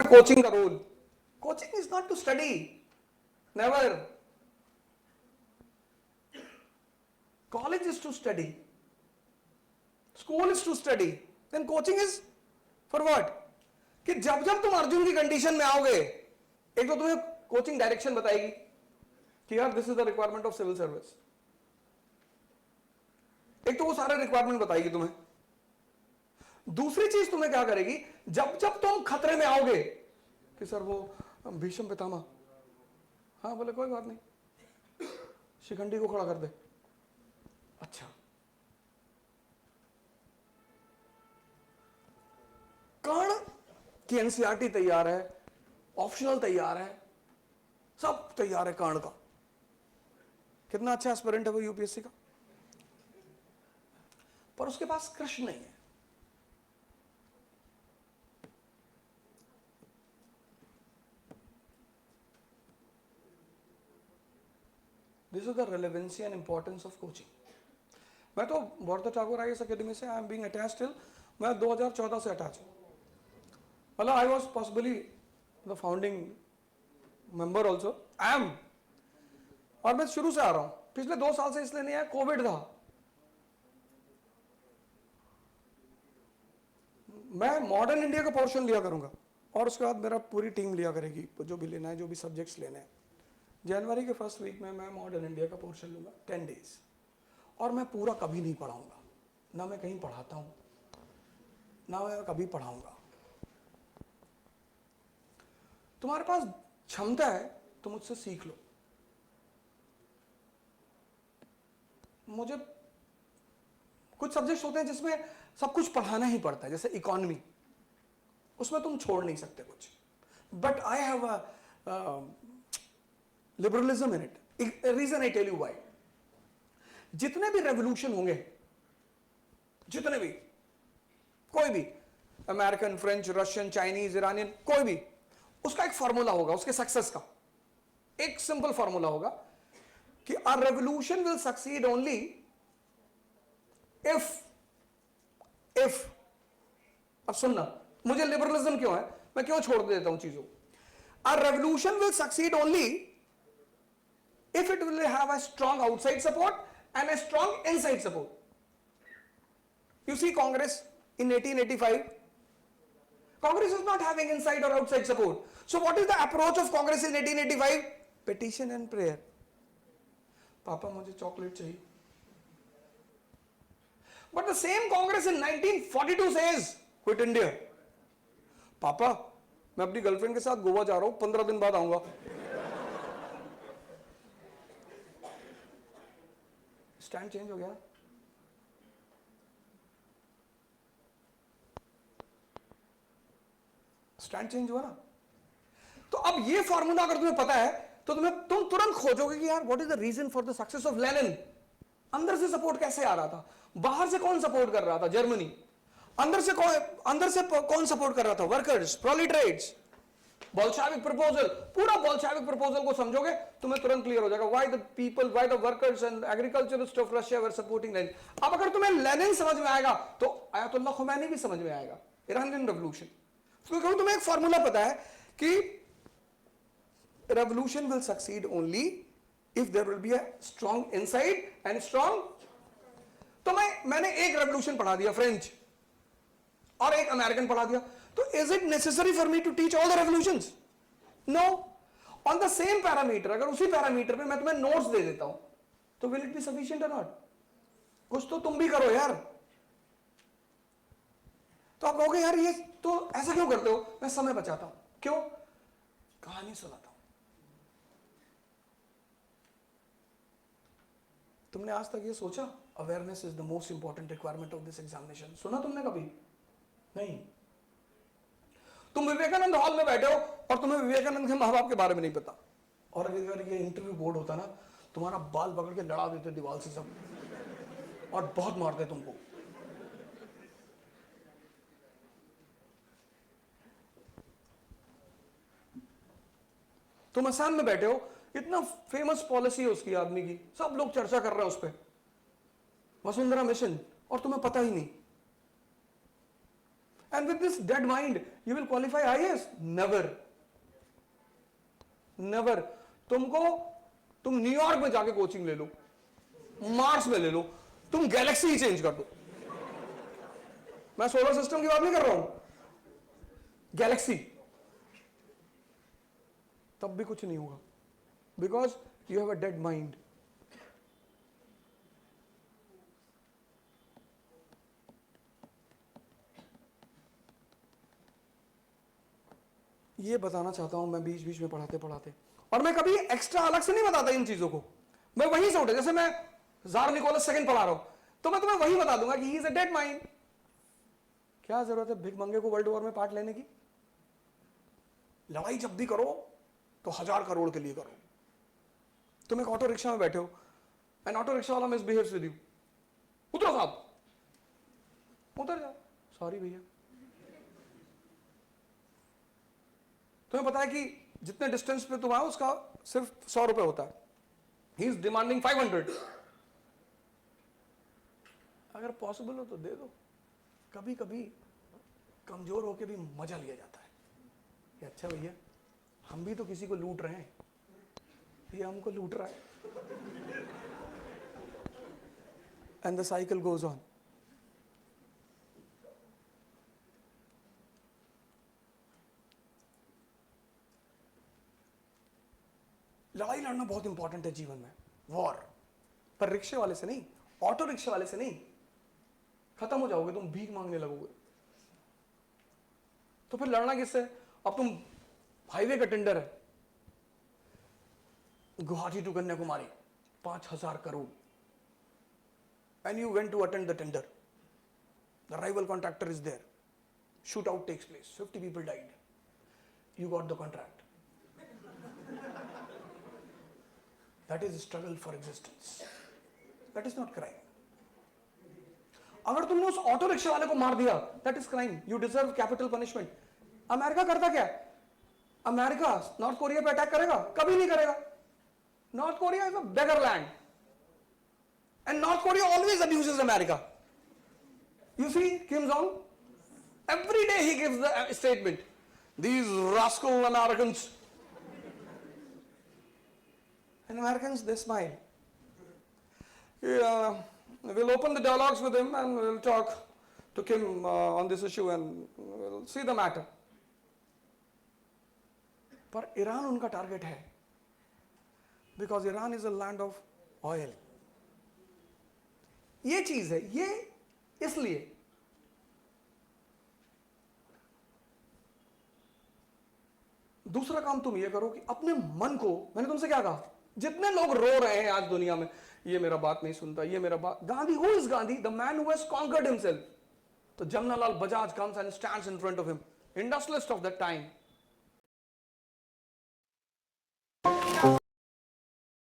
Coaching का रोल? Coaching is not to study, never. College is to study, school is to study, then coaching is for what? कि जब जब तुम अर्जुन की कंडीशन में आओगे, एक तो तुम्हें कोचिंग डायरेक्शन बताएगी कि यार this is the requirement of civil service. एक तो वो सारे रिक्वायरमेंट बताएगी तुम्हें. दूसरी चीज तुम्हें क्या करेगी, जब जब तुम खतरे में आओगे कि सर वो भीष्म पितामह, हाँ बोले कोई बात नहीं, शिखंडी को खड़ा कर दे. अच्छा, कर्ण की एनसीईआरटी तैयार है, ऑप्शनल तैयार है, सब तैयार है कर्ण का. कितना अच्छा एस्पिरेंट है वो यूपीएससी का, पर उसके पास कृष्ण नहीं है. This is the relevancy and importance of coaching. मैं तो बॉर्डर ठाकुर आईएएस अकेडमी से I am being attached till, मैं 2014 से अटैच हूं. मतलब I was possibly the founding member also, I am. और मैं शुरू से आ रहा हूं, पिछले 2 साल से इसलिए नहीं आया, कोविड था. मैं मॉडर्न इंडिया का पोर्शन लिया करूंगा और उसके बाद मेरा पूरी टीम लिया करेगी जो भी लेना है, जो भी सब्जेक्ट्स लेने हैं. जनवरी के फर्स्ट वीक में मैं मॉडर्न इंडिया का पोर्शन लूंगा 10 डेज. और मैं पूरा कभी नहीं पढ़ाऊंगा, ना मैं कहीं पढ़ाता हूं, ना मैं कभी पढ़ाऊंगा. तुम्हारे पास क्षमता है तो मुझसे सीख लो. मुझे कुछ सब्जेक्ट्स होते हैं जिसमें सब कुछ पढ़ाना ही पड़ता है, जैसे इकोनॉमी, उसमें तुम छोड़ नहीं सकते कुछ. But I have a liberalism in it. Reason I tell you why. जितने भी रेवोल्यूशन होंगे, जितने भी, कोई भी, American, French, Russian, Chinese, Iranian, कोई भी, उसका एक फॉर्मूला होगा उसके सक्सेस का. एक सिंपल फॉर्मूला होगा कि a revolution will succeed only if अब सुनना, मुझे लिबरलिज्म क्यों है, मैं क्यों छोड़ देता हूं चीजों. A revolution will succeed only if it will have a strong outside support and a strong inside support. You see Congress in 1885, Congress is not having inside or outside support. So what is the approach of Congress in 1885? Petition and prayer. पापा मुझे chocolate चाहिए. But the same Congress in 1942 says, quit India. पापा मैं अपनी girlfriend के साथ गोवा जा रहा हूं, 15 दिन बाद आऊंगा. स्टैंड चेंज हो गया. स्टैंड चेंज हुआ ना. तो अब ये फॉर्मूला अगर तुम्हें पता है तो तुम तुरंत खोजोगे कि यार what is the reason for the success of Lenin. अंदर से सपोर्ट कैसे आ रहा था, बाहर से कौन सपोर्ट कर रहा था, जर्मनी. अंदर से कौन सपोर्ट कर रहा था, वर्कर्स, प्रोलिटरेट्स. बोल्शेविक प्रपोजल, पूरा बोल्शेविक प्रपोजल को समझोगे तुम्हें तुरंत क्लियर हो जाएगा why the people, why the workers and agriculturist of Russia were supporting Lenin. अब अगर तुम्हें लेनिन समझ में आएगा तो आयतुल्लाह खुमैनी भी समझ में आएगा, ईरानियन रेवोल्यूशन. क्योंकि तुम्हें एक फॉर्मूला पता है कि revolution will succeed only if there will be a strong inside and strong. तो मैंने एक रेवोल्यूशन पढ़ा दिया, फ्रेंच, और एक अमेरिकन पढ़ा दिया. तो is it necessary for me to teach all the revolutions? No. On the same parameter, अगर उसी पैरामीटर पे मैं तुम्हें नोट्स दे देता हूं तो will it be sufficient or not? कुछ तो तुम भी करो यार. तो आप कहोगे यार ये तो ऐसा क्यों करते हो. मैं समय बचाता हूं. क्यों? कहानी सुनाता हूं. तुमने आज तक ये सोचा awareness is the most important requirement of this examination? सुना तुमने कभी? नहीं. तुम विवेकानंद हॉल में बैठे हो और तुम्हें विवेकानंद के माँ बाप के बारे में नहीं पता, और अगर ये इंटरव्यू बोर्ड होता ना, तुम्हारा बाल पकड़ के लड़ा देते दीवार से सब, और बहुत मारते तुमको. तुम असम में बैठे हो, इतना फेमस पॉलिसी है उसकी आदमी की, सब लोग चर्चा कर रहे हैं उस पर, वसुंधरा मिशन, और तुम्हें पता ही नहीं. And with this dead mind, you will qualify IAS? Never. Never. तुम न्यूयॉर्क में जाके कोचिंग ले लो, मार्स में ले लो, तुम गैलेक्सी ही चेंज कर दो. मैं सोलर सिस्टम की बात नहीं कर रहा हूं, गैलेक्सी, तब भी कुछ नहीं होगा. Because you have a dead mind. ये बताना चाहता हूं मैं बीच बीच में पढ़ाते पढ़ाते, और मैं कभी एक्स्ट्रा अलग से नहीं बताता इन चीजों को. मैं वहीं से उठे, जैसे मैं जार निकोलस सेकंड पढ़ा रहा हूं तो मैं तुम्हें वही बता दूंगा कि he is a dead mind. क्या जरूरत है भिख मंगे को वर्ल्ड वॉर में पार्ट लेने की? लड़ाई जब भी करो तो 1000 करोड़ के लिए करो. तुम एक ऑटो रिक्शा में बैठे हो, एंड ऑटो रिक्शा वाला मिसबिहेव्स विद यू, उतरो साहब, उतर जाओ, सॉरी भैया. तुम्हें पता है कि जितने डिस्टेंस पे तुम आओ उसका सिर्फ 100 रुपए होता है. He is demanding 500. अगर पॉसिबल हो तो दे दो. कभी कभी कमजोर होके भी मजा लिया जाता है कि अच्छा भैया हम भी तो किसी को लूट रहे हैं, ये हमको लूट रहा है. And the cycle goes on. लड़ाई लड़ना बहुत इंपॉर्टेंट है जीवन में, वॉर. पर रिक्शे वाले से नहीं, ऑटो रिक्शे वाले से नहीं. खत्म हो जाओगे, तुम भीख मांगने लगोगे. तो फिर लड़ना किससे? अब तुम हाईवे का टेंडर है, Guwahati to Kanyakumari, 5000 crore, and you went to attend the tender. The rival contractor is there, shoot out takes place, 50 people died. You got the contract. That is struggle for existence. That is not crime. अगर तुमने उस auto rickshaw वाले को मार दिया, that is crime. You deserve capital punishment. America करता क्या है? अमेरिका नॉर्थ कोरिया पे अटैक करेगा? कभी नहीं करेगा. North Korea is a beggar land. And North Korea always abuses America. You see Kim Jong? Every day he gives the statement. These rascal Americans. And Americans, they smile. We'll open the dialogues with him and we'll talk to Kim on this issue and we'll see the matter. पर Iran उनका target है, because Iran is a land of oil. ये चीज है, ये इसलिए दूसरा काम तुम ये करो कि अपने मन को, मैंने तुमसे क्या कहा, जितने लोग रो रहे हैं आज दुनिया में, ये मेरा बात नहीं सुनता, ये मेरा बात, Gandhi, who is Gandhi? The man who has conquered himself. तो Jamnalal Bajaj comes and stands in front of him, industrialist of that time.